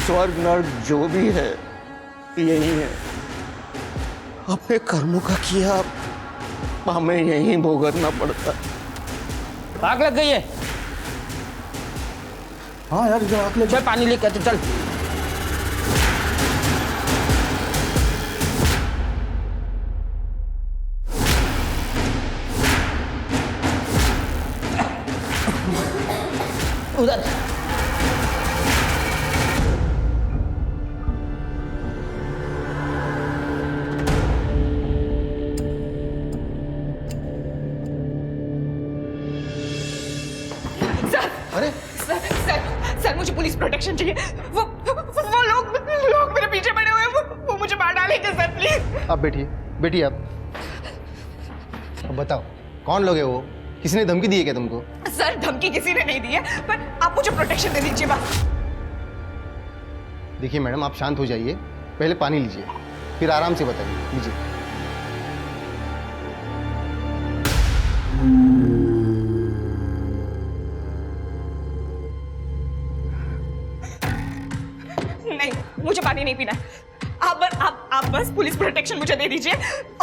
स्वर्ग नर्क जो भी है यही है। अपने कर्मों का किया हमें यही भुगतना पड़ता। आग लग गई है। हाँ यार इधर आग लग। चल पानी लेके आते चल। उधर अरे सर मुझे पुलिस प्रोटेक्शन चाहिए। वो लोग मेरे पीछे पड़े हुए हैं, वो मुझे मार डालेंगे सर प्लीज। आप बैठिए आप। अब बताओ कौन लोग है वो? किसने धमकी दी है क्या तुमको? सर धमकी किसी ने नहीं दी है, पर आप मुझे प्रोटेक्शन दे दीजिए बस। देखिए मैडम आप शांत हो जाइए, पहले पानी लीजिए फिर आराम से बताइए। लीजिए। नहीं मुझे पानी नहीं पीना है। आप बस पुलिस प्रोटेक्शन मुझे दे दीजिए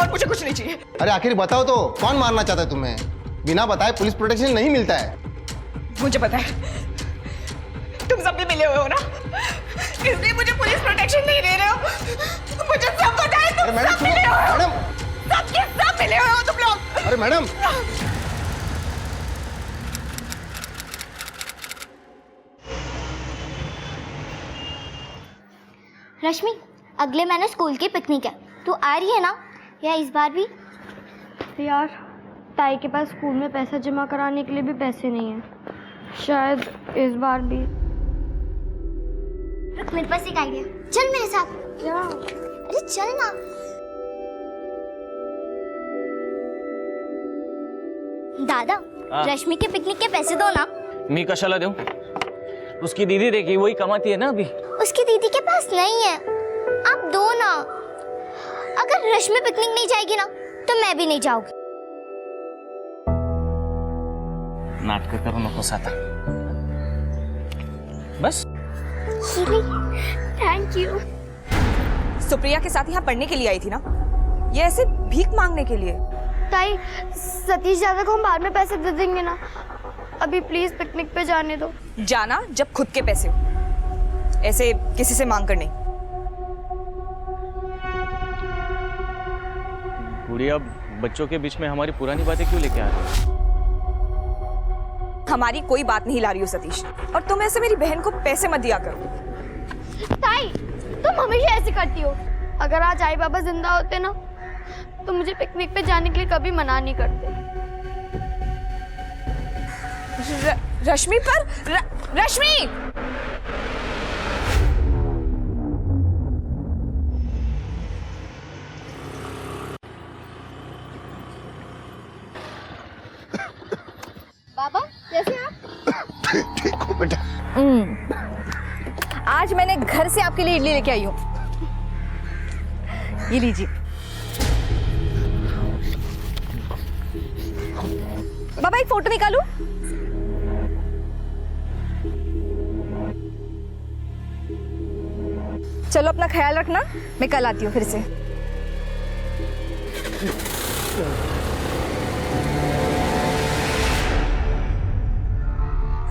और मुझे कुछ नहीं चाहिए। अरे आखिर बताओ तो कौन मारना चाहता है तुम्हें? बिना बताए पुलिस प्रोटेक्शन नहीं मिलता है। मुझे पता है तुम सब भी मिले हुए हो ना, इसलिए मुझे पुलिस प्रोटेक्शन नहीं दे रहे हो। मुझे सब पता है, तुम सब मिले हुए हो। मैडम सबके सब मिले हुए हो तुम लोग। अरे मैडम रश्मि, अगले महीने स्कूल की पिकनिक है, तू आ रही है ना? या इस बार भी? यार ताई के पास स्कूल में पैसा जमा कराने के लिए भी पैसे नहीं है, शायद इस बार भी। रुक, मेरे पास एक आइडिया। चल मेरे साथ। क्या? अरे चल ना। दादा, रश्मि के पिकनिक के पैसे दो ना। मी कशाला देऊ? उसकी दीदी देखी वही कमाती है ना अभी। उसकी दीदी के पास नहीं है, आप दो ना। अगर रश्मि पिकनिक नहीं जाएगी ना तो मैं भी नहीं जाऊंगी। नाटक करू नकोस आता। बस थैंक यू। सुप्रिया के साथ यहाँ पढ़ने के लिए आई थी ना, ये ऐसे भीख मांगने के लिए? ताई सतीश दादा को हम बाद में पैसे दे देंगे ना, अभी प्लीज पिकनिक पे जाने दो। जाना जब खुद के पैसे हो, ऐसे किसी से मांग कर नहीं। गुड़िया बच्चों के बीच में हमारी पुरानी बातें क्यों लेके आ रही हो? हमारी कोई बात नहीं ला रही हो सतीश, और तुम ऐसे मेरी बहन को पैसे मत दिया करो। ताई तुम हमेशा ऐसे करती हो। अगर आज आई बाबा जिंदा होते ना तो मुझे पिकनिक पे जाने के लिए कभी मना नहीं करते। रश्मि पर रश्मि! बाबा कैसे आप? ठीक हो बेटा। आज मैंने घर से आपके लिए इडली लेके आई हूँ, ये लीजिए। बाबा एक फोटो निकालूं? चलो अपना ख्याल रखना, मैं कल आती हूँ फिर से।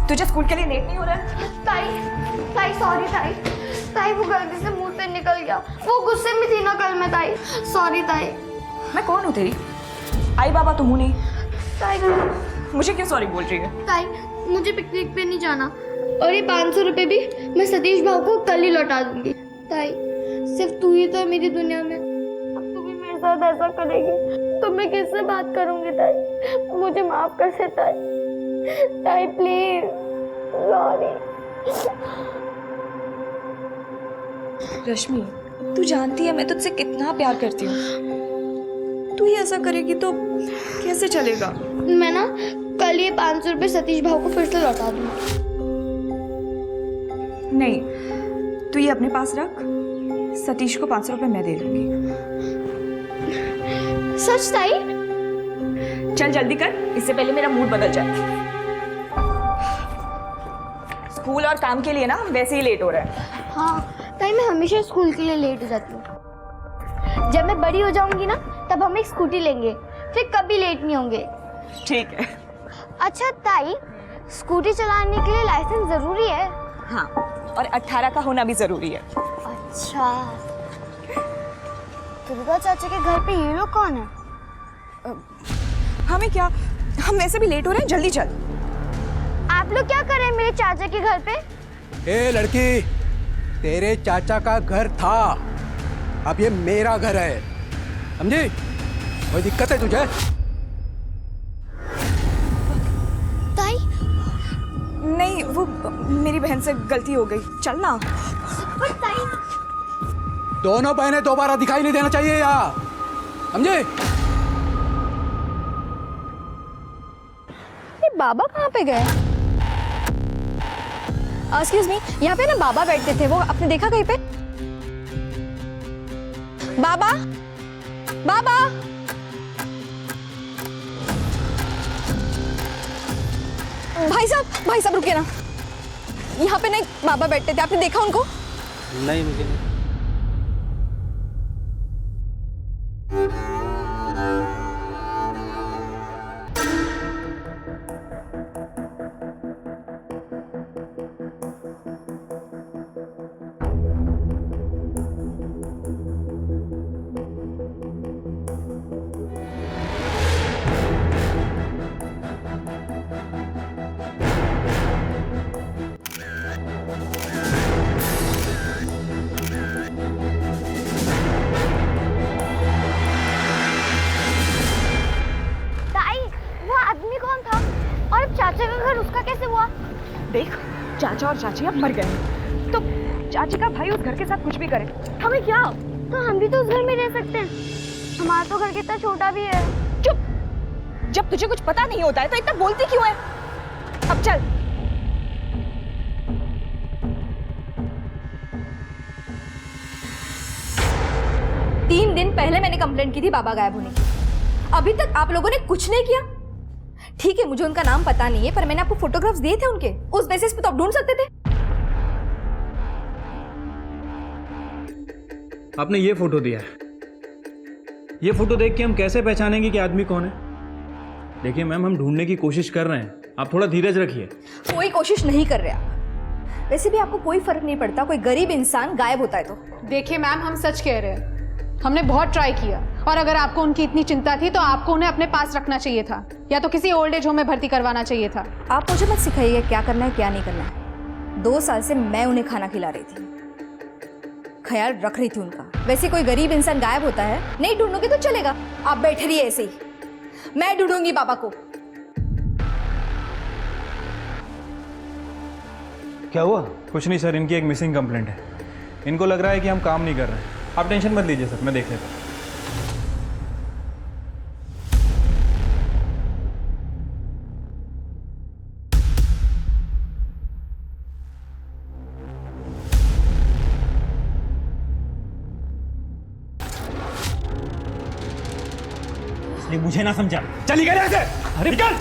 तुझे स्कूल के लिए लेट नहीं हो रहा है? ताई सॉरी ताई। ताई वो गलती से मुंह से निकल गया, वो गुस्से में थी ना कल मैं। ताई सॉरी ताई। मैं कौन हूँ तेरी? आई बाबा तो हूँ नहीं। ताई मुझे क्यों सॉरी बोल रही है? ताई मुझे पिकनिक पे नहीं जाना, और ये 500 रुपए भी मैं सतीश भाव को कल ही लौटा दूंगी। ताई सिर्फ तू ही तो है मेरी दुनिया में, अब तू भी मेरे साथ ऐसा करेगी तो मैं किससे बात करूंगी? ताई मुझे माफ कर दे ताई। ताई प्लीज सॉरी। रश्मि तू जानती है मैं तुझसे कितना प्यार करती हूँ, तू ही ऐसा करेगी तो कैसे चलेगा? मैं ना कल ये 500 रुपए सतीश भाव को फिर से लौटा दूंगी। नहीं, तू ये अपने पास रख, सतीश को 500 रुपए मैं दे दूंगी। सच ताई? चल जल्दी कर, इससे पहले मेरा मूड बदल जाए। स्कूल और काम के लिए ना वैसे ही लेट हो रहा है। हाँ ताई, मैं हमेशा स्कूल के लिए लेट हो जाती हूँ। जब मैं बड़ी हो जाऊंगी ना, तब हम एक स्कूटी लेंगे, फिर कभी लेट नहीं होंगे। ठीक है। अच्छा ताई, स्कूटी चलाने के लिए लाइसेंस जरूरी है? हाँ, और 18 का होना भी जरूरी है। अच्छा, दुर्गा चाचा के घर पे ये लोग कौन है? हमें क्या, हम वैसे भी लेट हो रहे हैं, जल्दी चल। आप लोग क्या कर रहे हैं मेरे चाचा के घर पे? ए लड़की, तेरे चाचा का घर था, अब ये मेरा घर है, समझी? कोई दिक्कत है तुझे? ताई, नहीं, वो मेरी बहन से गलती हो गई, चल ना। ताई, दोनों बहनें दोबारा दिखाई नहीं देना चाहिए यहाँ, समझे? ये बाबा कहाँ पे गए? एक्सक्यूज मी, यहाँ पे ना बाबा बैठते थे, वो आपने देखा कहीं पे? बाबा, बाबा, भाई साहब रुकिए ना, यहाँ पे ना एक बाबा बैठते थे, आपने देखा उनको? नहीं, मुझे नहीं। ताई, वो आदमी कौन था? और चाचा का घर उसका कैसे हुआ? देख, चाचा और चाची अब मर गए हैं, तो चाची का भाई उस घर के साथ कुछ भी करे, हमें क्या? तो हम भी तो उस घर में रह सकते हैं, हमारा तो घर कितना छोटा भी है। चुप! जब तुझे कुछ पता नहीं होता है तो इतना बोलती क्यों है? अब चल। तीन दिन पहले मैंने कंप्लेंट की थी बाबा गायब होने की, अभी तक आप लोगों ने कुछ नहीं किया। ठीक है, मुझे उनका नाम पता नहीं है, पर मैंने आपको फोटोग्राफ्स दिए थे उनके, उस बेसिस पे तो आप ढूंढ सकते थे। आपने ये फोटो दिया है, ये फोटो देख के हम कैसे पहचानेंगे कि आदमी कौन है? देखिए मैम, हम ढूंढने की कोशिश कर रहे हैं, आप थोड़ा धीरज रखिए। कोई कोशिश नहीं कर रहे आप, वैसे भी आपको कोई फर्क नहीं पड़ता कोई गरीब इंसान गायब होता है तो। देखिए मैम, हम सच कह रहे हैं, हमने बहुत ट्राई किया, और अगर आपको उनकी इतनी चिंता थी तो आपको उन्हें अपने पास रखना चाहिए था, या तो किसी ओल्ड एज होम में भर्ती करवाना चाहिए था। आप मुझे मत सिखाइएगा क्या करना है क्या नहीं करना है। 2 साल से मैं उन्हें खाना खिला रही थी, ख्याल रख रही थी उनका। वैसे कोई गरीब इंसान गायब होता है, नहीं ढूंढोगे तो चलेगा, आप बैठे रहिए ऐसे ही, मैं ढूंढूंगी बाबा को। क्या हुआ? कुछ नहीं सर, इनकी एक मिसिंग कंप्लेंट है, इनको लग रहा है कि हम काम नहीं कर रहे हैं। आप टेंशन मत लीजिए सर, मैं देख लेता हूँ। मुझे ना समझा, चली गई ऐसे। अरे निकल!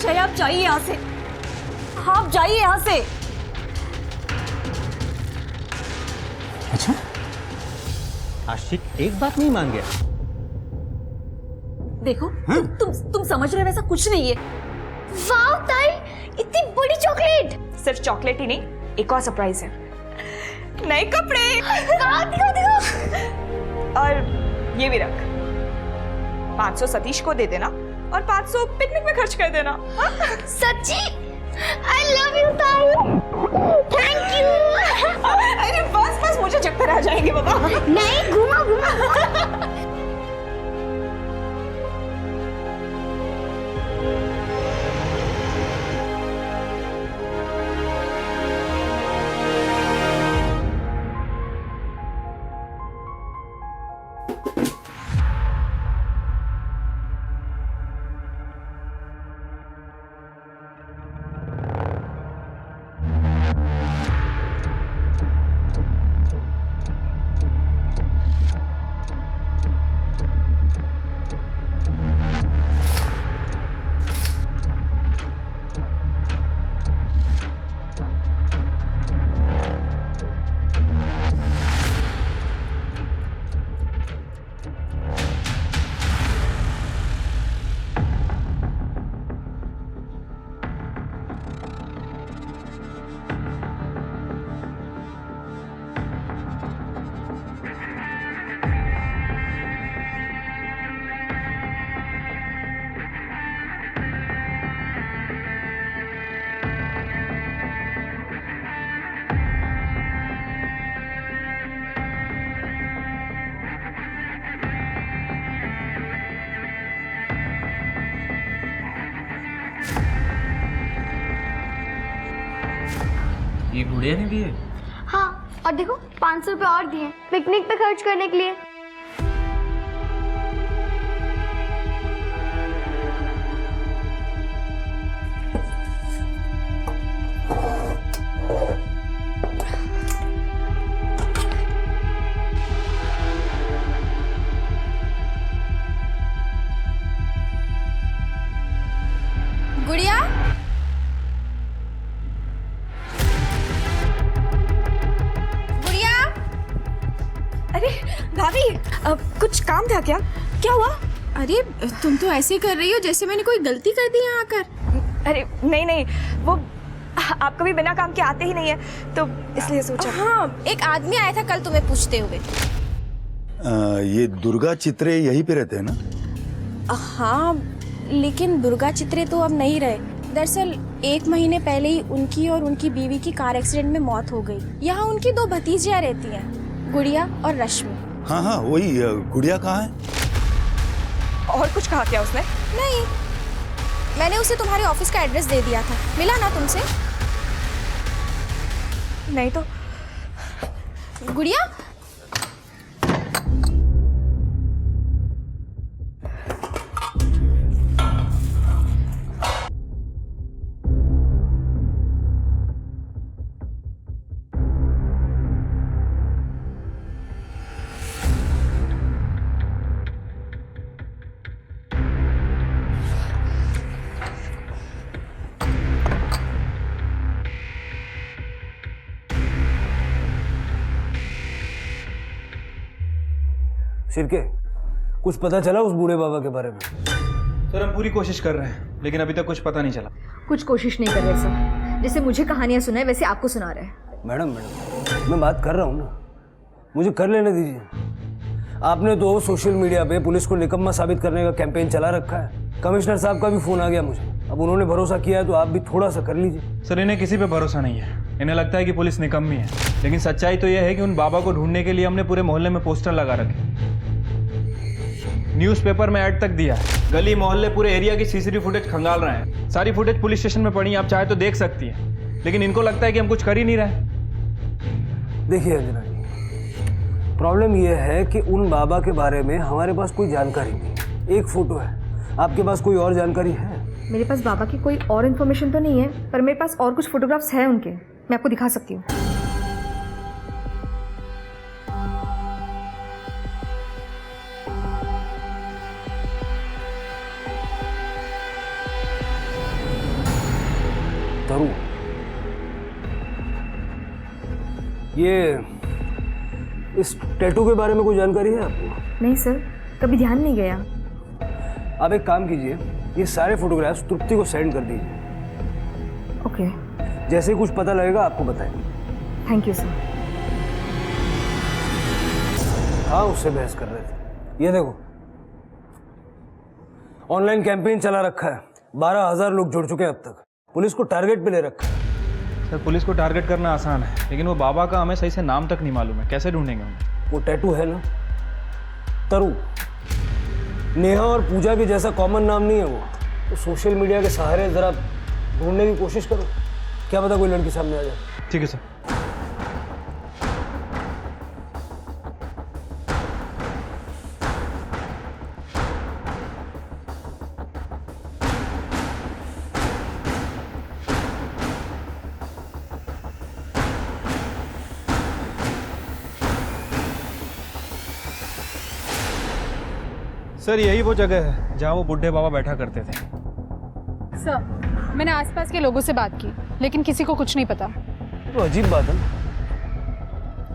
जय, आप जाइए यहाँ से, आप जाइए यहाँ से। अच्छा, आशिक एक बात नहीं मान गया। देखो तुम समझ रहे हो, वैसा कुछ नहीं है। वाह ताई, इतनी बड़ी चॉकलेट! सिर्फ चॉकलेट ही नहीं, एक और सरप्राइज है, नए कपड़े। वाह, दिखाओ दिखाओ। और ये भी रख, 500 सतीश को दे देना और 500 पिकनिक में खर्च कर देना। सच्ची? I love you ताई। Thank you। अरे बस बस, मुझे चक्कर आ जाएंगे बाबा। नहीं, घुमा घुमा। ये गुड़िया ने दिए? हाँ, और देखो 500 रुपये और दिए पिकनिक पे खर्च करने के लिए। गुड़िया, गुड़िया। अरे भाभी, कुछ काम था क्या? क्या हुआ? अरे तुम तो ऐसे कर रही हो जैसे मैंने कोई गलती कर दी यहाँ आकर। अरे नहीं नहीं, वो आप कभी बिना काम के आते ही नहीं है, तो इसलिए सोचा। हाँ, एक आदमी आया था कल तुम्हें पूछते हुए। ये दुर्गा चित्रे यहीं पे रहते हैं ना? हाँ, लेकिन दुर्गा चित्रे तो अब नहीं रहे। दरअसल 1 महीने पहले ही उनकी और उनकी बीवी की कार एक्सीडेंट में मौत हो गई। यहाँ उनकी 2 भतीजियाँ रहती हैं, गुड़िया और रश्मि। हाँ हाँ, वही गुड़िया कहाँ है? और कुछ कहा क्या उसने? नहीं, मैंने उसे तुम्हारे ऑफिस का एड्रेस दे दिया था। मिला ना तुमसे? नहीं तो। गुड़िया, शिरके, कुछ पता चला उस बूढ़े बाबा के बारे में? सर हम पूरी कोशिश कर रहे हैं, लेकिन अभी तक कुछ पता नहीं चला। कुछ कोशिश नहीं कर रहे सर, जैसे मुझे कहानियां सुनाए वैसे आपको सुना रहे हैं। मैडम मैं बात कर रहा हूँ ना, मुझे कर लेने दीजिए। आपने तो सोशल मीडिया पे पुलिस को निकम्मा साबित करने का कैंपेन चला रखा है। कमिश्नर साहब का भी फोन आ गया मुझे, अब उन्होंने भरोसा किया है तो आप भी थोड़ा सा कर लीजिए। सर इन्हें किसी पे भरोसा नहीं है, इन्हें लगता है कि पुलिस निकम्मी है, लेकिन सच्चाई तो यह है कि उन बाबा को ढूंढने के लिए हमने पूरे मोहल्ले में पोस्टर लगा रखे, न्यूज़पेपर में ऐड तक दिया है, गली मोहल्ले पूरे एरिया की सीसीटीवी फुटेज खंगाल रहे हैं। सारी फुटेज पुलिस स्टेशन में पड़ी, आप चाहे तो देख सकती हैं, लेकिन इनको लगता है कि हम कुछ कर ही नहीं रहे। देखिए अंजना जी, प्रॉब्लम यह है कि उन बाबा के बारे में हमारे पास कोई जानकारी नहीं। एक फोटो है, आपके पास कोई और जानकारी है? मेरे पास बाबा की कोई और इन्फॉर्मेशन तो नहीं है, पर मेरे पास और कुछ फोटोग्राफ्स हैं उनके, मैं आपको दिखा सकती हूँ। तरू, ये इस टैटू के बारे में कोई जानकारी है आपको? नहीं सर, कभी ध्यान नहीं गया। आप एक काम कीजिए, ये सारे फोटोग्राफ्स तृप्ति को सेंड कर दीजिए। ओके, जैसे ही कुछ पता लगेगा आपको बताएंगे। Thank you sir. हाँ, उससे बहस कर रहे थे। ये देखो, ऑनलाइन कैंपेन चला रखा है, 12,000 लोग जुड़ चुके हैं अब तक। पुलिस को टारगेट पे ले रखा है। सर पुलिस को टारगेट करना आसान है, लेकिन वो बाबा का हमें सही से नाम तक नहीं मालूम है, कैसे ढूंढेंगे उन्हें? वो टैटू है ना तरु, नेहा और पूजा के जैसा कॉमन नाम नहीं है वो। तो सोशल मीडिया के सहारे जरा ढूंढने की कोशिश करो, क्या पता कोई लड़की सामने आ जाए। ठीक है सर। सर यही वो जगह है जहाँ वो बुढ़े बाबा बैठा करते थे। सर मैंने आसपास के लोगों से बात की, लेकिन किसी को कुछ नहीं पता। तो अजीब बात है,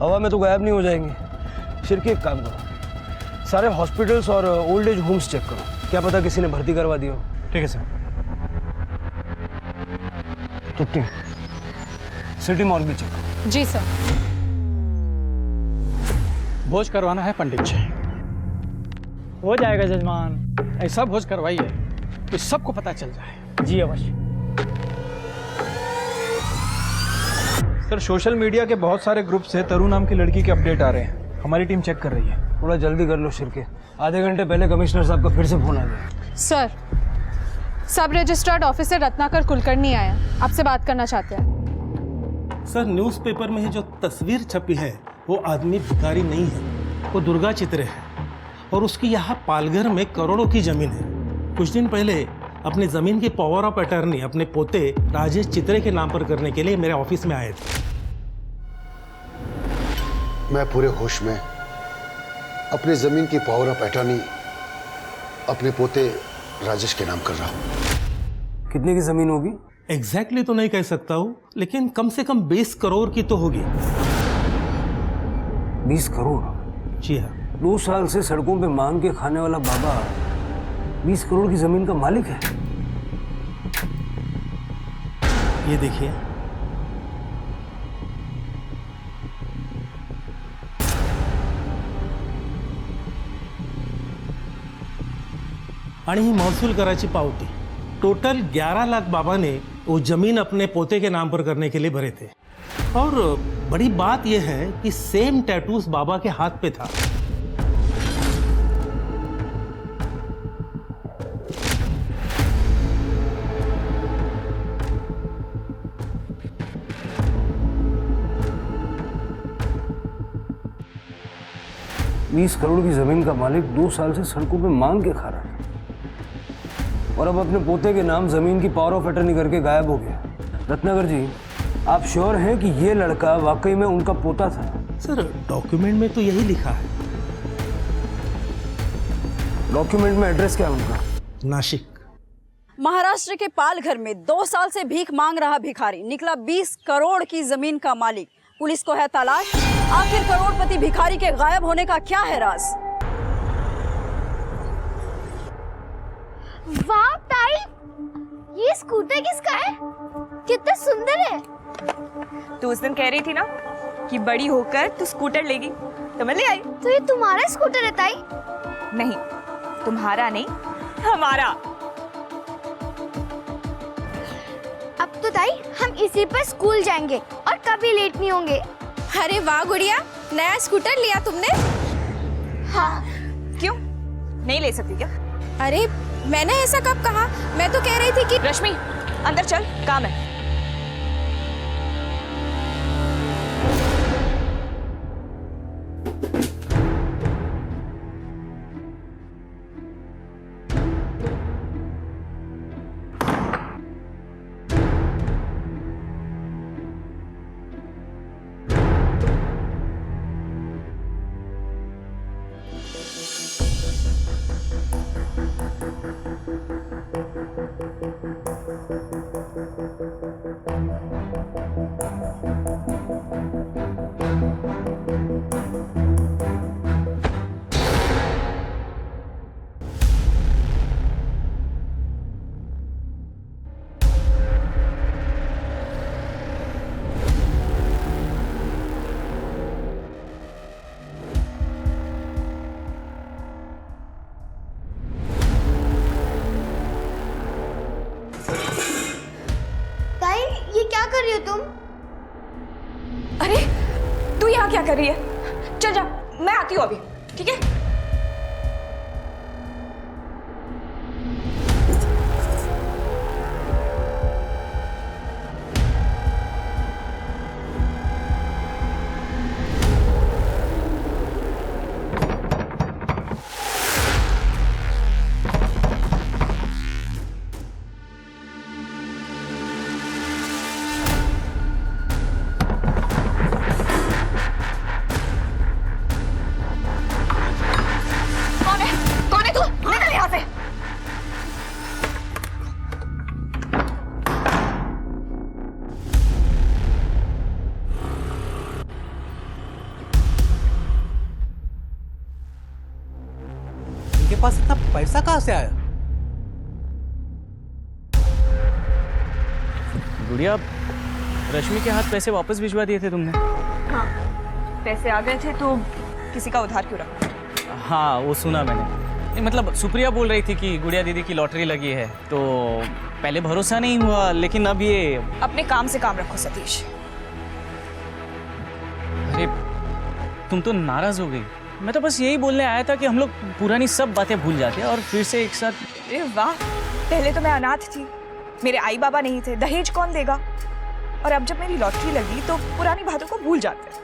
हवा में तो गायब नहीं हो जाएंगे। शिरके, एक काम करो, सारे हॉस्पिटल्स और ओल्ड एज होम्स चेक करो, क्या पता किसी ने भर्ती करवा दिया हो। ठीक है सर। तो सिटी मॉल भी चेक। जी सर। भोज करवाना है पंडित जी। हो जाएगा जजमान, ऐसा भोज करवाइए कि सबको पता चल जाए। जी अवश्य। सर सोशल मीडिया के बहुत सारे ग्रुप से तरु नाम की लड़की के अपडेट आ रहे हैं, हमारी टीम चेक कर रही है। थोड़ा जल्दी कर लो शिरके, आधे घंटे पहले कमिश्नर साहब का फिर से फोन आ गया। सर, सब रजिस्टर्ड ऑफिसर रत्नाकर कुलकर्णी आया, आपसे बात करना चाहते हैं। सर न्यूज़पेपर में जो तस्वीर छपी है वो आदमी भिखारी नहीं है, वो दुर्गा चित्रे है और उसकी यहाँ पालघर में करोड़ों की जमीन है। कुछ दिन पहले अपनी जमीन की पावर ऑफ अटर्नी अपने पोते राजेश चित्रे के नाम पर करने के लिए मेरे ऑफिस में आए थे। मैं पूरे होश में अपनी जमीन की पावर ऑफ अटर्नी अपने पोते राजेश के नाम कर रहा हूं। कितने की जमीन होगी? एग्जैक्टली तो नहीं कह सकता हूं, लेकिन कम से कम 20 करोड़ की तो होगी। 20 करोड़? जी हाँ। 2 साल से सड़कों पे मांग के खाने वाला बाबा 20 करोड़ की जमीन का मालिक है। ये देखिए, आणि ही महसूल कराची पावती। टोटल 11 लाख बाबा ने वो जमीन अपने पोते के नाम पर करने के लिए भरे थे। और बड़ी बात यह है कि सेम टैटूज बाबा के हाथ पे था। बीस करोड़ की जमीन का मालिक 2 साल से सड़कों पे मांग के खा रहा है और अब अपने पोते के नाम जमीन की पावर ऑफ अटर्नी करके गायब हो गया। रत्नाकर जी, आप श्योर हैं कि ये लड़का वाकई में उनका पोता था? सर, डॉक्यूमेंट में तो यही लिखा है। डॉक्यूमेंट में एड्रेस क्या है उनका? नासिक। महाराष्ट्र के पालघर में 2 साल से भीख मांग रहा भिखारी निकला 20 करोड़ की जमीन का मालिक। पुलिस को है तलाश। आखिर करोड़पति भिखारी के गायब होने का क्या है राज? वाह ताई, ये स्कूटर किसका है? कितना सुंदर है। तू उस दिन कह रही थी ना कि बड़ी होकर तू स्कूटर लेगी, तो मैं ले आई। तो ये तुम्हारा स्कूटर है ताई? नहीं, तुम्हारा नहीं, हमारा। अब तो ताई हम इसी पर स्कूल जाएंगे और कभी लेट नहीं होंगे। अरे वाह गुड़िया, नया स्कूटर लिया तुमने? हाँ। क्यों नहीं ले सकती क्या? अरे मैंने ऐसा कब कहा? मैं तो कह रही थी कि रश्मि अंदर चल, काम है। क्या कर रही हो तुम? अरे तू यहाँ क्या कर रही है? चल जा, मैं आती हूँ अभी, ठीक है? इनके पास इतना पैसा कहाँ से आया? गुड़िया, रश्मि के हाथ पैसे वापस भिजवा दिए थे तुमने? हाँ, पैसे आ गए थे तो किसी का उधार क्यों रखा? हाँ, वो सुना मैंने। नहीं, मतलब सुप्रिया बोल रही थी कि गुड़िया दीदी की लॉटरी लगी है, तो पहले भरोसा नहीं हुआ, लेकिन अब ये... अपने काम से काम रखो सतीश। अरे तुम तो नाराज हो गई। मैं तो बस यही बोलने आया था कि हम लोग पुरानी सब बातें भूल जाते हैं और फिर से एक साथ। अरे वाह, पहले तो मैं अनाथ थी, मेरे आई बाबा नहीं थे, दहेज कौन देगा? और अब जब मेरी लॉटरी लगी तो पुरानी बातों को भूल जाते हैं।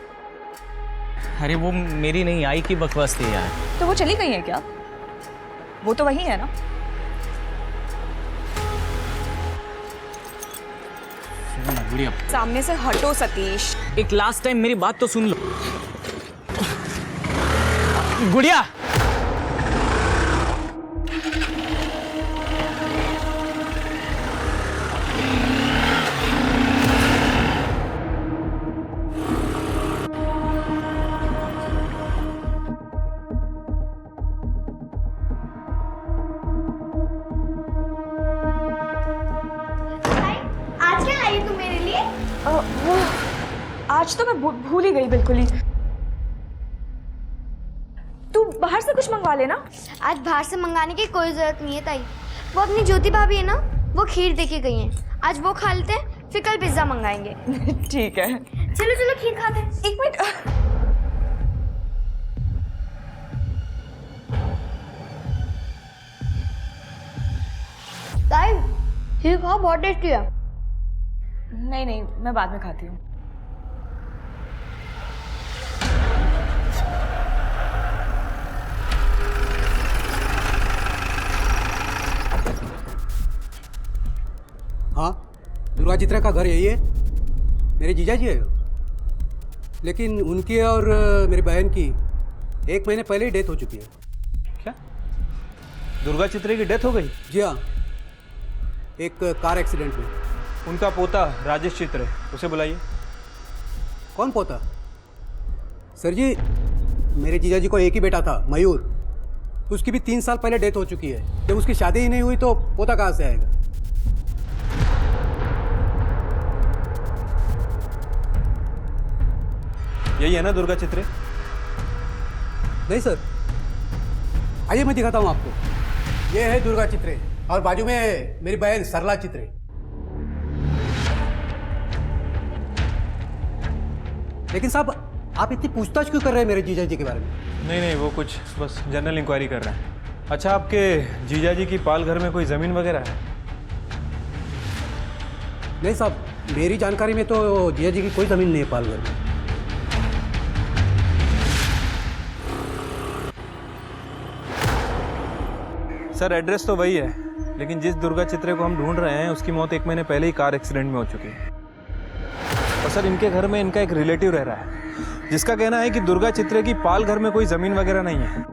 अरे वो मेरी नहीं, आई की बकवास थी यार। तो वो चली गई है क्या? वो तो वही है ना? सुनो ना गुड़िया, सामने से हटो सतीश। एक लास्ट टाइम मेरी बात तो सुन लो। गुड़िया, आज क्या लाई तू मेरे लिए? वो आज तो मैं भूल ही गई बिल्कुल ही। तू बाहर से कुछ मंगवा लेना। आज बाहर से मंगाने की कोई जरूरत नहीं है ताई। वो अपनी ज्योति भाभी है ना, वो खीर देके गई हैं। आज वो खा लेते हैं, फिर कल पिज्जा मंगाएंगे। ठीक है, चलो चलो खीर खाते हैं। एक मिनट। ताई खीर खाओ, बहुत टेस्टी है। नहीं नहीं, मैं बाद में खाती हूँ। हाँ, दुर्गा चित्रा का घर यही है। मेरे जीजा जी है, लेकिन उनकी और मेरी बहन की 1 महीने पहले ही डेथ हो चुकी है। क्या दुर्गा चित्रे की डेथ हो गई? जी हाँ, एक कार एक्सीडेंट में। उनका पोता राजेश चित्रे, उसे बुलाइए। कौन पोता? सर जी, मेरे जीजा जी को एक ही बेटा था, मयूर। उसकी भी 3 साल पहले डेथ हो चुकी है। जब उसकी शादी ही नहीं हुई तो पोता कहाँ से आएगा? यही है ना दुर्गा चित्रे? नहीं सर, आइए मैं दिखाता हूँ आपको। ये है दुर्गा चित्रे और बाजू में मेरी बहन सरला चित्रे। लेकिन साहब, आप इतनी पूछताछ क्यों कर रहे हैं मेरे जीजा जी के बारे में? नहीं नहीं, वो कुछ बस जनरल इंक्वायरी कर रहे हैं। अच्छा, आपके जीजा जी की पाल घर में कोई ज़मीन वगैरह है? नहीं साहब, मेरी जानकारी में तो जीजा जी की कोई ज़मीन नहीं है पाल घर में। सर, एड्रेस तो वही है, लेकिन जिस दुर्गा चित्रे को हम ढूंढ रहे हैं उसकी मौत 1 महीने पहले ही कार एक्सीडेंट में हो चुकी है। और सर, इनके घर में इनका एक रिलेटिव रह रहा है जिसका कहना है कि दुर्गा चित्रे की पाल घर में कोई ज़मीन वगैरह नहीं है।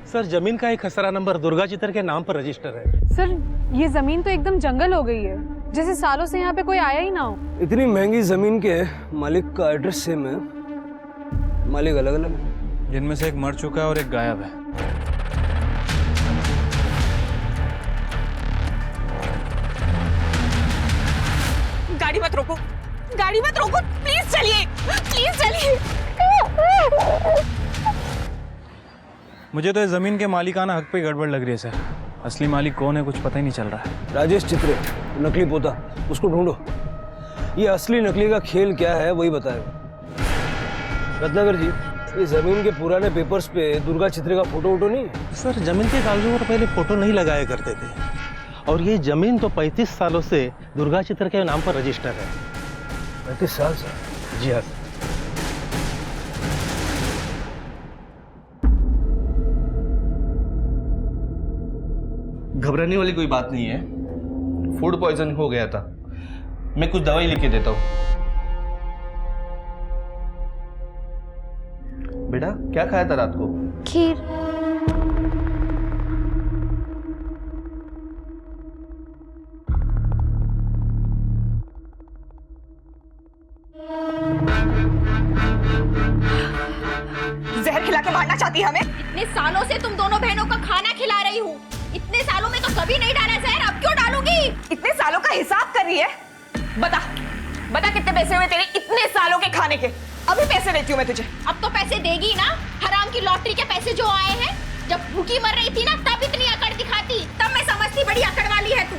सर, जमीन का एक खसरा नंबर दुर्गा चित्र के नाम पर रजिस्टर है। सर, ये जमीन तो एकदम जंगल हो गई है, जैसे सालों से यहाँ पे कोई आया ही ना हो। इतनी महंगी जमीन के मालिक का एड्रेस सेम है, मालिक अलग अलग है। जिनमें से एक मर चुका है और एक गायब है। गाड़ी मत रोको, गाड़ी मत रोको, प्लीज चलिए, प्लीज चलिए। मुझे तो इस जमीन के मालिकाना हक पे गड़बड़ लग रही है सर। असली मालिक कौन है कुछ पता ही नहीं चल रहा है। राजेश चित्रे, नकली पोता, उसको ढूंढो। ये असली नकली का खेल क्या है वही बताएगा। रत्नाकर जी, ये जमीन के पुराने पेपर्स पे दुर्गा चित्रे का फोटो वोटो नहीं है? सर, जमीन के कागजों पर पहले फोटो नहीं लगाया करते थे, और ये जमीन तो 35 सालों से दुर्गा चित्र के नाम पर रजिस्टर है। 35 साल से? जी हाँ। घबराने वाली कोई बात नहीं है, फूड पॉइजन हो गया था। मैं कुछ दवाई लिख के देता हूँ। बेटा, क्या खाया था रात को? खीर। जहर खिला के मारना चाहती है हमें? इतने सालों से तुम दोनों बहनों का खाना खिला रही हूँ, इतने सालों में तो कभी नहीं डाला जहर, अब क्यों डालूंगी? इतने सालों का हिसाब कर रही है? बता, बता कितने पैसे हुए तेरे इतने सालों के खाने के? अभी पैसे देती हूँ मैं तुझे। अब तो पैसे देगी ना? हराम की लॉटरी के पैसे जो आए हैं, जब भूखी मर रही थी ना तब इतनी अकड़ दिखाती, तब मैं समझती बड़ी अकड़ वाली है तू।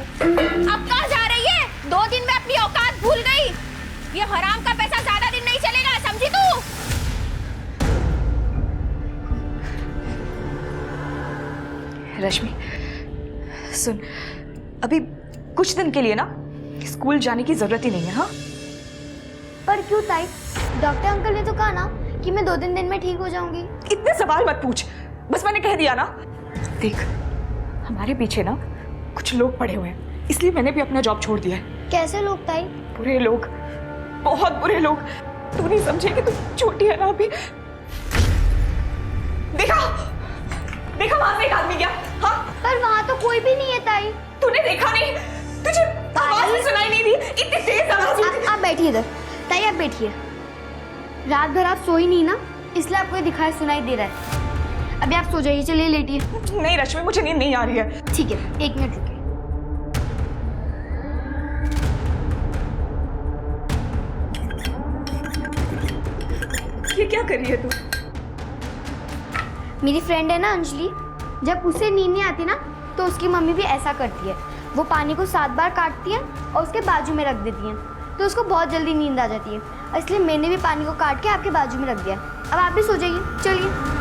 अब कहाँ जा रही है? 2 दिन में अपनी औकात भूल गई। ये हराम का पैसा ज्यादा दिन नहीं चलेगा, समझी तू? सुन, अभी कुछ दिन के लिए ना स्कूल जाने की जरूरत ही नहीं है। हाँ, पर क्यों ताई? डॉक्टर अंकल ने तो कहा ना कि मैं 2-3 दिन में ठीक हो जाऊंगी। इतने सवाल मत पूछ, बस मैंने कह दिया ना। देख, हमारे पीछे ना कुछ लोग पड़े हुए हैं, इसलिए मैंने भी अपना जॉब छोड़ दिया है। कैसे लोग ताई? बुरे लोग, बहुत बुरे लोग। तू नहीं समझेगी, तू छोटी है ना अभी। देखा देखा, वहां से एक आदमी गया। हाँ, पर वहां तो कोई भी नहीं है ताई। तूने देखा नहीं? तुझे आवाज भी सुनाई नहीं दी? इतनी तेज आवाज हुई। आप बैठिए इधर ताई, आप बैठिए। रात भर आप सोई नहीं ना, इसलिए आपको ये दिखाई सुनाई दे रहा है। अभी आप सो जाइए, चलिए लेटिए। नहीं रश्मि, मुझे नींद नहीं आ रही है। ठीक है, 1 मिनट रुकिए। ये क्या कर रही है तू? मेरी फ्रेंड है ना अंजलि, जब उसे नींद नहीं आती ना तो उसकी मम्मी भी ऐसा करती है। वो पानी को 7 बार काटती है और उसके बाजू में रख देती है, तो उसको बहुत जल्दी नींद आ जाती है। इसलिए मैंने भी पानी को काट के आपके बाजू में रख दिया। अब आप भी सो जाइए, चलिए।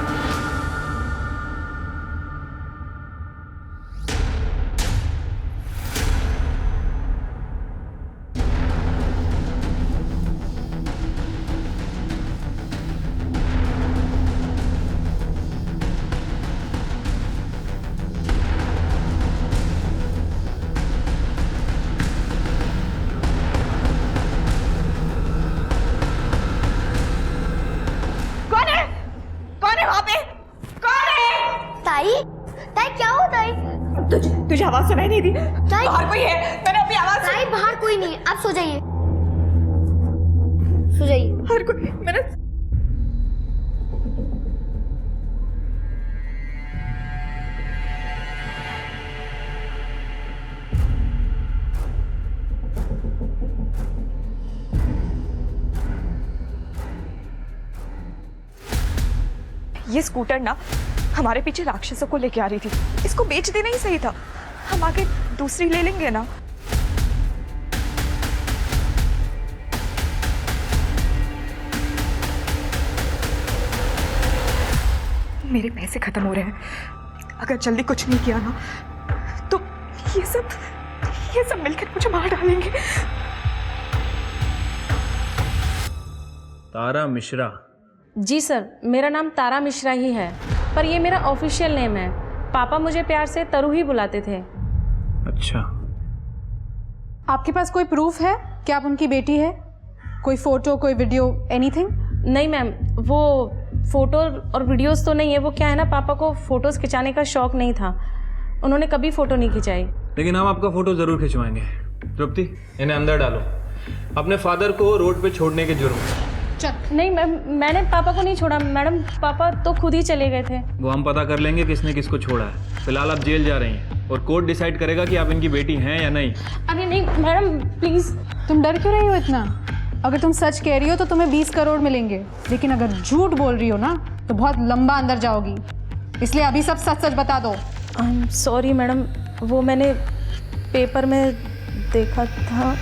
तुझे आवाज सुनाई नहीं दी? बाहर कोई है? मैंने अभी आवाज ताई, बाहर कोई नहीं है, आप सो जाइए, सो जाइए। बाहर कोई? मैंने ये स्कूटर ना हमारे पीछे राक्षसों को लेके आ रही थी। इसको बेच देना ही सही था, हम आगे दूसरी ले लेंगे ना। मेरे पैसे खत्म हो रहे हैं, अगर जल्दी कुछ नहीं किया ना तो ये सब मिलकर मुझे मार डालेंगे। तारा मिश्रा? जी सर, मेरा नाम तारा मिश्रा ही है, पर ये मेरा ऑफिशियल नेम है। पापा मुझे प्यार से तरु ही बुलाते थे। अच्छा। आपके पास कोई प्रूफ है कि आप उनकी बेटी है? कोई फोटो, कोई वीडियो, एनीथिंग? नहीं मैम, वो फोटो और वीडियोस तो नहीं है। वो क्या है ना, पापा को फोटोज खिंचाने का शौक नहीं था, उन्होंने कभी फोटो नहीं खिंचाई। लेकिन हम आपका फोटो जरूर खिंचवाएंगे। तृप्ति, इन्हें अंदर डालो, अपने फादर को रोड पे छोड़ने के जुर्म में। नहीं मैम, मैंने पापा को नहीं छोड़ा मैडम, पापा तो खुद ही चले गए थे। वो हम पता कर लेंगे किसने किसको छोड़ा है। फिलहाल आप जेल जा रही हैं और कोर्ट डिसाइड करेगा कि आप इनकी बेटी हैं या नहीं। अरे नहीं मैडम, प्लीज। तुम डर क्यों रही हो इतना? अगर तुम सच कह रही हो तो तुम्हें 20 करोड़ मिलेंगे, लेकिन अगर झूठ बोल रही हो ना तो बहुत लंबा अंदर जाओगी, इसलिए अभी सब सच सच बता दो। सॉरी मैडम, वो मैंने पेपर में देखा था।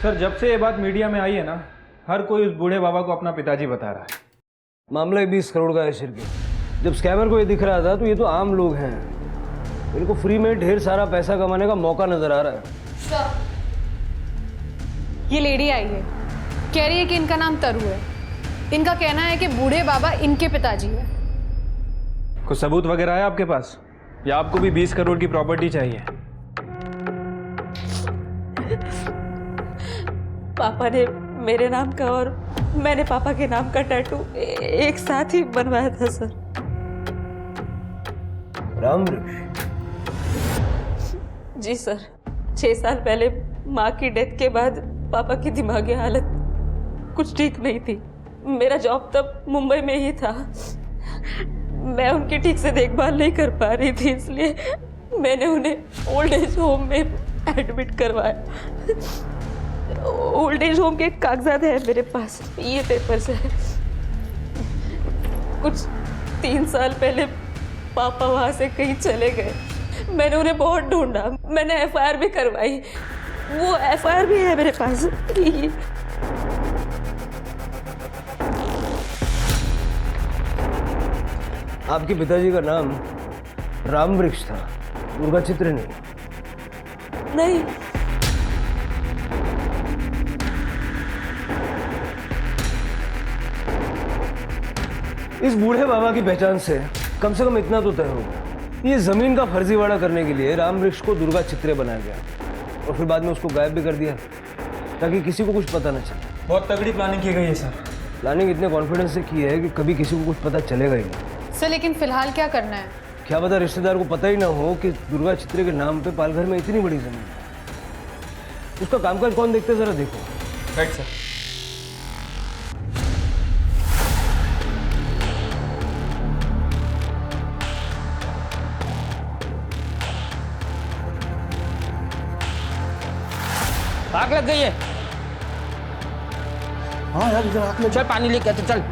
सर, जब से ये बात मीडिया में आई है ना, हर कोई उस बूढ़े बाबा को अपना पिताजी बता रहा है। मामला 20 करोड़ का है शिरके। जब स्कैमर को ये दिख रहा था तो ये तो आम लोग हैं, इनको फ्री में ढेर सारा पैसा कमाने का मौका नजर आ रहा है। ये लेडी आई है, कह रही है कि इनका नाम तरु है। इनका कहना है कि बूढ़े बाबा इनके पिताजी है। कुछ सबूत वगैरह है आपके पास, या आपको भी 20 करोड़ की प्रॉपर्टी चाहिए? पापा ने मेरे नाम का और मैंने पापा के नाम का टैटू एक साथ ही बनवाया था सर। राम जी सर, 6 साल पहले माँ की डेथ के बाद पापा की दिमागी हालत कुछ ठीक नहीं थी। मेरा जॉब तब मुंबई में ही था, मैं उनकी ठीक से देखभाल नहीं कर पा रही थी, इसलिए मैंने उन्हें ओल्ड एज होम में एडमिट करवाया। ओल्ड एज होम के कागजात है मेरे पास, ये पेपर्स है। कुछ 3 साल पहले पापा वहाँ से कहीं चले गए, मैंने उन्हें बहुत ढूंढा, मैंने FIR भी करवाई, वो FIR भी है मेरे पास। आपके पिताजी का नाम राम वृक्ष था, दुर्गा चित्र नहीं। नहीं, इस बूढ़े बाबा की पहचान से कम इतना तो तय होगा, ये जमीन का फर्जीवाड़ा करने के लिए राम वृक्ष को दुर्गा चित्रे बनाया गया और फिर बाद में उसको गायब भी कर दिया ताकि किसी को कुछ पता न चले। बहुत तगड़ी प्लानिंग की गई है सर। प्लानिंग इतने कॉन्फिडेंस से की है कि कभी किसी को कुछ पता चलेगा ही नहीं। सर लेकिन फिलहाल क्या करना है? क्या पता रिश्तेदार को पता ही ना हो कि दुर्गा चित्रे के नाम पे पालघर में इतनी बड़ी जमीन है। उसका कामकाज कौन देखते जरा देखो। Right sir. आग लग गई है। हाँ यार, इधर आग लग। चल पानी लेके आते, चल।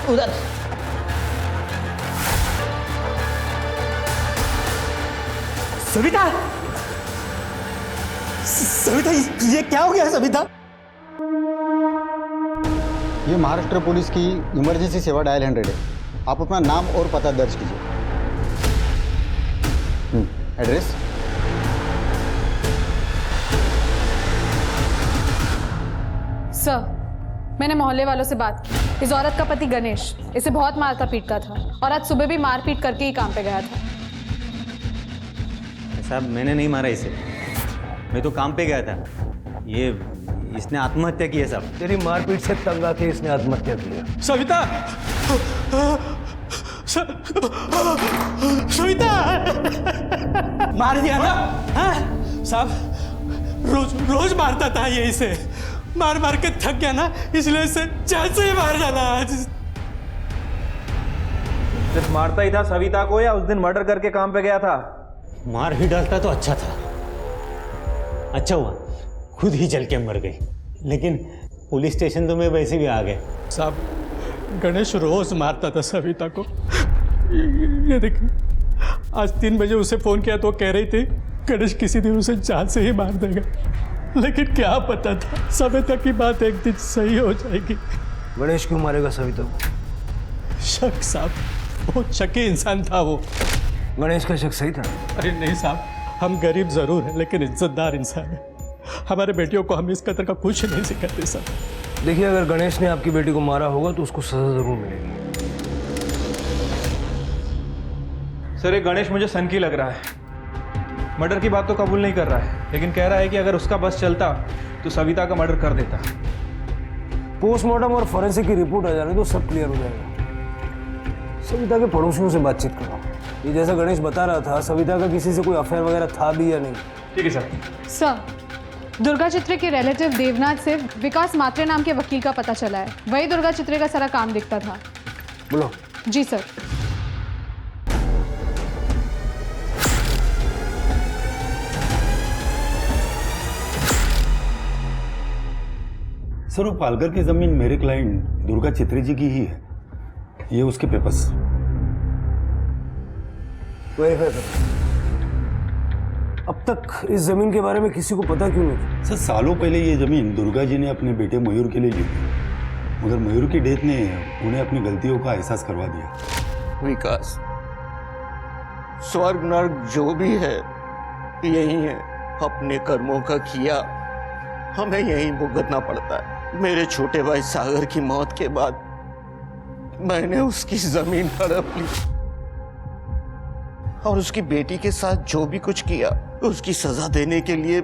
उधर सविता, सविता, ये क्या हो गया सविता? ये महाराष्ट्र पुलिस की इमरजेंसी सेवा डायल 100 है। आप अपना नाम और पता दर्ज कीजिए। एड्रेस? सर, मैंने मोहल्ले वालों से बात की। इस औरत का पति गणेश इसे बहुत मारता पीटता था और आज सुबह भी मारपीट करके ही काम पे गया था। साहब मैंने नहीं मारा इसे, मैं तो काम पे गया था। ये इसने आत्महत्या की है साहब। तेरी मारपीट से तंग आके इसने आत्महत्या किया। सविता, सविता मार दिया ना? हाँ साहब, रोज मारता था ये इसे, मार मार के थक गया ना, इसलिए इसे जान से ही मार डाला आज। सिर्फ मारता ही था सविता को या उस दिन मर्डर करके काम पे गया था? मार ही डालता तो अच्छा था, अच्छा हुआ खुद ही जल के मर गई। लेकिन पुलिस स्टेशन तो मैं वैसे भी आ गए। साहब गणेश रोज मारता था सविता को। ये देखिए, आज 3 बजे उसे फोन किया तो कह रही थी गणेश किसी दिन उसे जान से ही मार देगा, लेकिन क्या पता था सविता की बात एक दिन सही हो जाएगी। गणेश क्यों मारेगा सविता को? शक साहब, बहुत शकी इंसान था वो। गणेश का शक सही था? अरे नहीं साहब, हम गरीब जरूर हैं लेकिन इज्जतदार इंसान है। हमारे बेटियों को हम इस कदर का कुछ नहीं सिखाते सर। देखिए, अगर गणेश ने आपकी बेटी को मारा होगा तो उसको सजा जरूर मिलेगी। सर ये गणेश मुझे सनकी लग रहा है। मर्डर की बात तो कबूल नहीं कर रहा है, लेकिन कह रहा है कि अगर उसका बस चलता तो सविता का मर्डर कर देता। पोस्टमार्टम और फॉरेंसिक की रिपोर्ट आ जाने तो सब क्लियर हो जाएगा। सविता के पड़ोसियों से बातचीत करो। ये जैसा गणेश बता रहा था, सविता का किसी से कोई अफेयर वगैरह था भी या नहीं? ठीक है सर। सर, दुर्गा चित्रे के रिलेटिव देवनाथ से विकास मात्रे नाम के वकील का पता चला है। वही दुर्गा चित्रे का सारा काम दिखता था। बोलो। जी सर। सर वो पालघर की जमीन मेरे क्लाइंट दुर्गा चित्रे जी की ही है। ये उसके पेपर्स। वेरीफाई करो। अब तक इस जमीन के बारे में किसी को पता क्यों नहीं? सर सालों पहले ये जमीन दुर्गा जी ने अपने बेटे मयूर के लिए ली थी, मगर मयूर की डेथ ने उन्हें अपनी गलतियों का एहसास करवा दिया। विकास, स्वर्ग नर्क जो भी है यही है। अपने कर्मों का किया हमें यही भुगतना पड़ता है। मेरे छोटे भाई सागर की मौत के बाद मैंने उसकी जमीन हड़प ली और उसकी बेटी के साथ जो भी कुछ किया उसकी सजा देने के लिए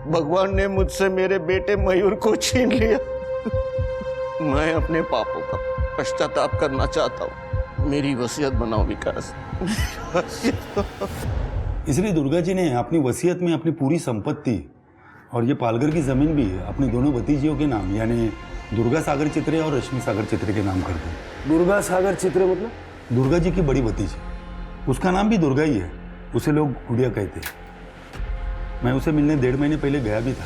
भगवान ने मुझसे मेरे बेटे मयूर को छीन लिया। मैं अपने पापों का पश्चाताप करना चाहता हूँ। मेरी वसीयत बनाओ विकास। इसलिए दुर्गा जी ने अपनी वसीयत में अपनी पूरी संपत्ति और ये पालघर की जमीन भी अपने दोनों भतीजियों के नाम यानी दुर्गा सागर चित्रे और रश्मि सागर चित्रे के नाम कर दी। दुर्गा सागर चित्रे मतलब? दुर्गा जी की बड़ी भतीजी, उसका नाम भी दुर्गा ही है। उसे लोग गुड़िया कहते हैं। मैं उसे मिलने 1.5 महीने पहले गया भी था।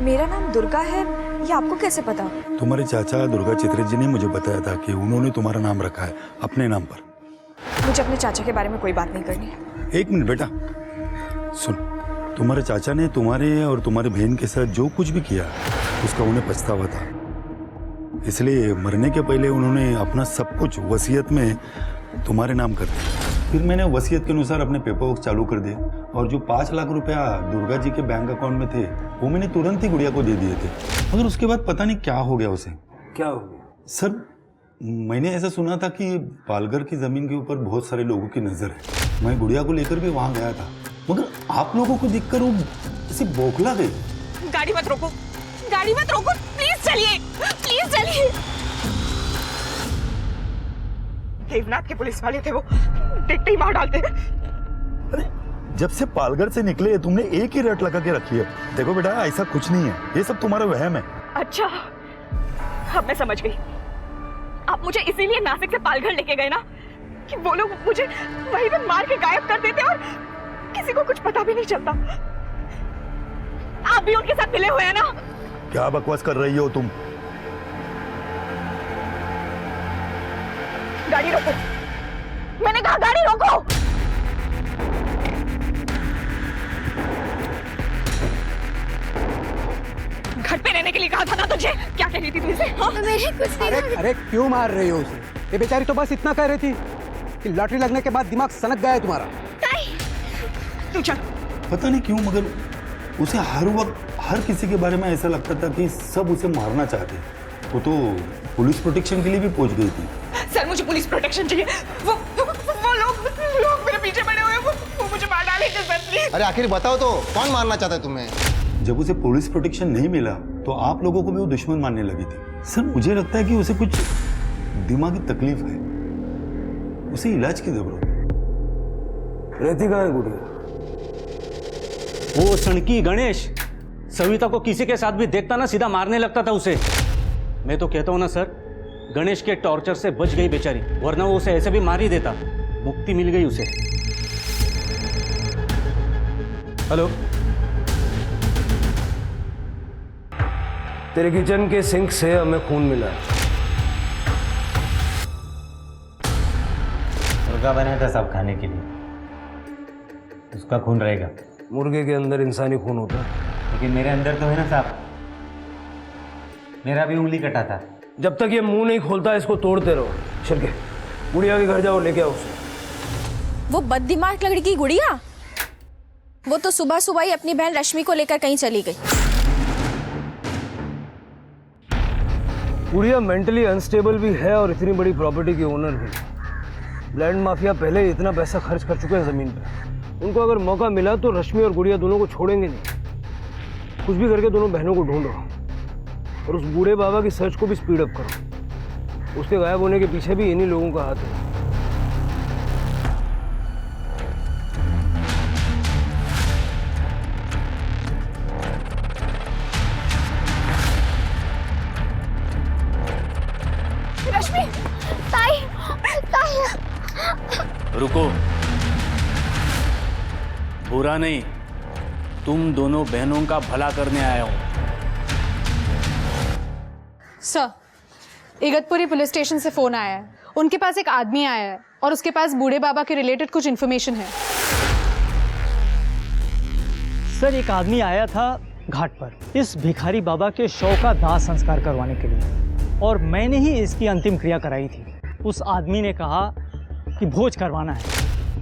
मेरा नाम दुर्गा है, ये आपको कैसे पता? तुम्हारे चाचा दुर्गा चित्रे जी ने मुझे बताया था कि उन्होंने तुम्हारा नाम रखा है अपने नाम पर। मुझे अपने चाचा के बारे में कोई बात नहीं करनी। 1 मिनट बेटा, सुन। तुम्हारे चाचा ने तुम्हारे और तुम्हारी बहन के साथ जो कुछ भी किया उसका उन्हें पछतावा था, इसलिए मरने के पहले उन्होंने अपना सब कुछ वसीयत में तुम्हारे नाम कर दिया। फिर मैंने वसीयत के अनुसार अपने पेपर वर्क चालू कर दिए और जो 5 लाख रुपया दुर्गा जी के बैंक अकाउंट में थे वो मैंने तुरंत ही गुड़िया को दे दिए थे। मगर उसके बाद पता नहीं क्या हो गया उसे। क्या हो गया? सर मैंने ऐसा सुना था कि पालघर की जमीन के ऊपर बहुत सारे लोगों की नजर है। मैं गुड़िया को लेकर भी वहां गया था, मगर आप लोगों को देखकर वो ऐसी बौखला गई। गाड़ी मत रोको, गाड़ी मत रोको, प्लीज चलिए, प्लीज चलिए। देवनाथ के पुलिस वाले थे, वो देखते ही मार डालते। अरे जब से पालघर से निकले तुमने एक ही रट लगा के रखी है। देखो बेटा ऐसा कुछ नहीं है, ये सब तुम्हारा वहम है। अच्छा अब मैं समझ गई, आप मुझे इसीलिए नासिक से पालघर लेके गए ना कि वो लोग मुझे वहीं पे मार के गायब कर देते और किसी को कुछ पता भी नहीं चलता। आप भी उनके साथ मिले हुए हैं ना? क्या बकवास कर रही हो तुम? गाड़ी रोको, मैंने कहा गाड़ी रोको। घर पे रहने के लिए कहा था ना तुझे, क्या कह रही थी तुझे? मेरे कुछ अरे अरे क्यों मार रही हो उसे? ये बेचारी तो बस इतना कह रही थी कि लॉटरी लगने के बाद दिमाग सनक गया है तुम्हारा। तू चल। पता नहीं क्यों मगर उसे हर वक्त हर किसी के बारे में ऐसा लगता था कि सब उसे मारना चाहते। वो तो पुलिस प्रोटेक्शन के लिए भी पहुंच गई थी। सर मुझे पुलिस प्रोटेक्शन चाहिए, वो लोग मेरे पीछे पड़े हुए हैं, वो मुझे मार डालेंगे सर प्लीज। अरे आखिर बताओ तो कौन मारना चाहता है तुम्हें? जब उसे पुलिस प्रोटेक्शन नहीं मिला तो आप लोगों को भी वो दुश्मन मानने लगी थी। सर मुझे लगता है कि उसे कुछ दिमागी तकलीफ है, उसे इलाज की जरूरत है। रहती कहाँ है गुड़िया? वो सड़की गणेश सविता को किसी के साथ भी देखता ना सीधा मारने लगता था उसे। मैं तो कहता हूँ ना सर, गणेश के टॉर्चर से बच गई बेचारी, वरना वो उसे ऐसे भी मार ही देता। मुक्ति मिल गई उसे। हेलो, तेरे किचन के सिंक से हमें खून मिला है। मुर्गा बनाया था सब खाने के लिए, उसका खून रहेगा। मुर्गे के अंदर इंसानी खून होता है, लेकिन मेरे अंदर तो है ना साहब, मेरा भी उंगली कटा था। जब तक ये मुंह नहीं खोलता इसको तोड़ते रहो। चल के गुड़िया के घर जाओ, लेके आओ उसे। वो बददिमाग लड़की की गुड़िया, वो तो सुबह सुबह ही अपनी बहन रश्मि को लेकर कहीं चली गई। गुड़िया मेंटली अनस्टेबल भी है और इतनी बड़ी प्रॉपर्टी की ओनर भी। लैंड माफिया पहले ही इतना पैसा खर्च कर चुके हैं जमीन पे। उनको अगर मौका मिला तो रश्मि और गुड़िया दोनों को छोड़ेंगे नहीं। कुछ भी करके दोनों बहनों को ढूंढो और उस बूढ़े बाबा की सर्च को भी स्पीड अप करो। उसके गायब होने के पीछे भी इन्हीं लोगों का हाथ है। रश्मि, ताई, ताई। रुको, बुरा नहीं, तुम दोनों बहनों का भला करने आया हूं। सर, इगतपुरी पुलिस स्टेशन से फोन आया है। उनके पास एक आदमी आया है और उसके पास बूढ़े बाबा के रिलेटेड कुछ इन्फॉर्मेशन है। सर, एक आदमी आया था घाट पर इस भिखारी बाबा के शव का दाह संस्कार करवाने के लिए, और मैंने ही इसकी अंतिम क्रिया कराई थी। उस आदमी ने कहा कि भोज करवाना है,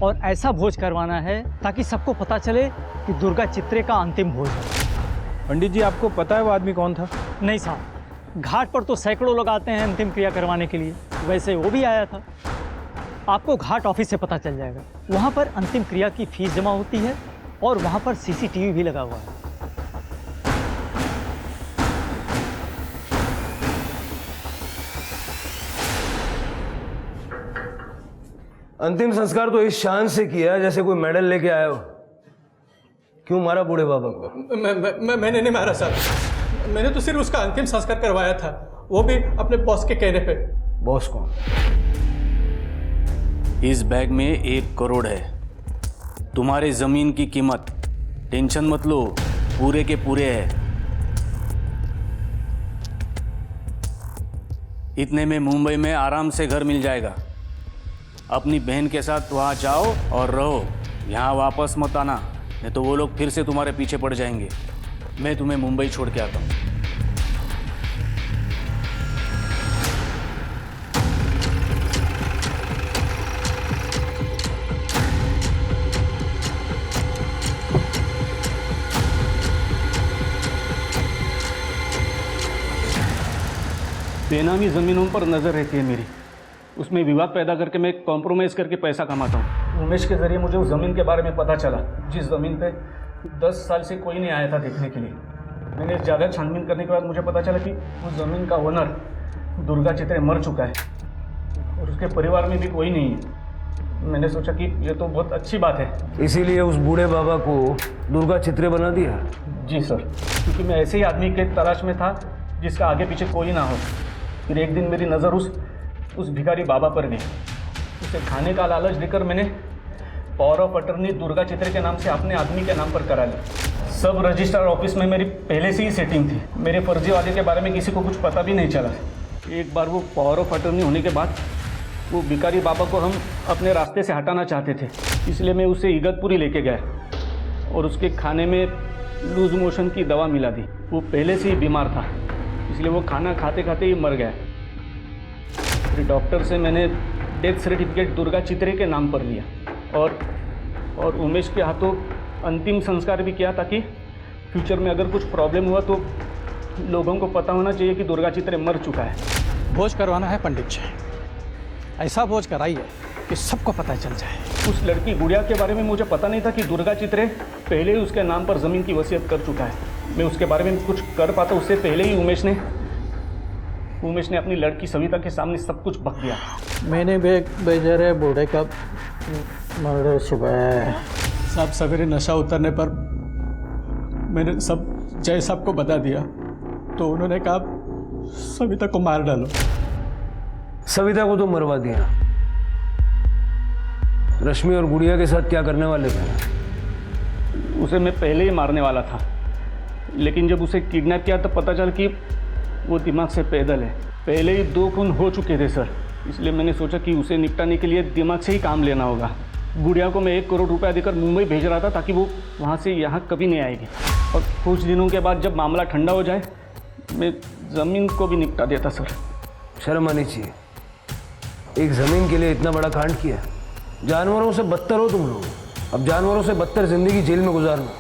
और ऐसा भोज करवाना है ताकि सबको पता चले कि दुर्गा चित्रे का अंतिम भोज है। पंडित जी, आपको पता है वो आदमी कौन था? नहीं साहब, घाट पर तो सैकड़ों लोग आते हैं अंतिम क्रिया करवाने के लिए, वैसे वो भी आया था। आपको घाट ऑफिस से पता चल जाएगा। वहाँ पर अंतिम क्रिया की फीस जमा होती है और वहाँ पर सीसीटीवी भी लगा हुआ है। अंतिम संस्कार तो इस शान से किया जैसे कोई मेडल लेके आया हो। क्यों मारा बूढ़े बाबा को? मैंने नहीं मारा साहब, मैंने तो सिर्फ उसका अंतिम संस्कार करवाया था, वो भी अपने बॉस के कहने पे। बॉस कौन? इस बैग में 1 करोड़ है। तुम्हारे जमीन की कीमत टेंशन मत लो, पूरे के पूरे है। इतने में मुंबई में आराम से घर मिल जाएगा। अपनी बहन के साथ वहां जाओ और रहो, यहाँ वापस मत आना। नहीं तो वो लोग फिर से तुम्हारे पीछे पड़ जाएंगे। मैं तुम्हें मुंबई छोड़ के आता हूँ। बेनामी ज़मीनों पर नज़र रहती है मेरी, उसमें विवाद पैदा करके मैं कॉम्प्रोमाइज़ करके पैसा कमाता हूँ। उमेश के ज़रिए मुझे उस ज़मीन के बारे में पता चला, जिस ज़मीन पे 10 साल से कोई नहीं आया था देखने के लिए। मैंने ज़्यादा छानबीन करने के बाद मुझे पता चला कि उस ज़मीन का ओनर दुर्गा चित्रे मर चुका है और उसके परिवार में भी कोई नहीं है। मैंने सोचा कि ये तो बहुत अच्छी बात है, इसीलिए उस बूढ़े बाबा को दुर्गा चित्रे बना दिया। जी सर, क्योंकि मैं ऐसे ही आदमी के तलाश में था जिसका आगे पीछे कोई ना हो। फिर एक दिन मेरी नज़र उस भिखारी बाबा पर गई। उसे खाने का लालच देकर मैंने पावर ऑफ अटर्नी दुर्गा चित्रे के नाम से अपने आदमी के नाम पर करा ली। सब रजिस्ट्रार ऑफिस में मेरी पहले से ही सेटिंग थी। मेरे फर्जी वादे के बारे में किसी को कुछ पता भी नहीं चला। एक बार वो पावर ऑफ अटर्नी होने के बाद वो भिखारी बाबा को हम अपने रास्ते से हटाना चाहते थे, इसलिए मैं उसे इगतपुरी लेके गया और उसके खाने में लूज मोशन की दवा मिला दी। वो पहले से ही बीमार था, इसलिए वो खाना खाते खाते ही मर गया। फिर डॉक्टर से मैंने डेथ सर्टिफिकेट दुर्गा चित्रे के नाम पर लिया और उमेश के हाथों अंतिम संस्कार भी किया, ताकि फ्यूचर में अगर कुछ प्रॉब्लम हुआ तो लोगों को पता होना चाहिए कि दुर्गा चित्रे मर चुका है। भोज करवाना है पंडित जी, ऐसा भोज कराइए कि सबको पता चल जाए। उस लड़की गुड़िया के बारे में मुझे पता नहीं था कि दुर्गा चित्रे पहले ही उसके नाम पर ज़मीन की वसीयत कर चुका है। मैं उसके बारे में कुछ कर पाता उससे पहले ही उमेश ने अपनी लड़की सविता के सामने सब कुछ बक दिया। मैंने भी एक बेचारे बूढ़े का मर्डर छुपाया। साहब सवेरे नशा उतरने पर मैंने सब जय साहब को बता दिया, तो उन्होंने कहा सविता को मार डालो। सविता को तो मरवा दिया, रश्मि और गुड़िया के साथ क्या करने वाले थे? उसे मैं पहले ही मारने वाला था, लेकिन जब उसे किडनैप किया तो पता चला कि वो दिमाग से पैदल है। पहले ही 2 खून हो चुके थे सर, इसलिए मैंने सोचा कि उसे निपटाने के लिए दिमाग से ही काम लेना होगा। गुड़िया को मैं 1 करोड़ रुपया देकर मुंबई भेज रहा था, ताकि वो वहाँ से यहाँ कभी नहीं आएगी, और कुछ दिनों के बाद जब मामला ठंडा हो जाए मैं ज़मीन को भी निपटा देता सर। शर्म आनी चाहिए, एक ज़मीन के लिए इतना बड़ा कांड किया। जानवरों से बदतर हो तुम लोग, अब जानवरों से बदतर जिंदगी जेल में गुजारना।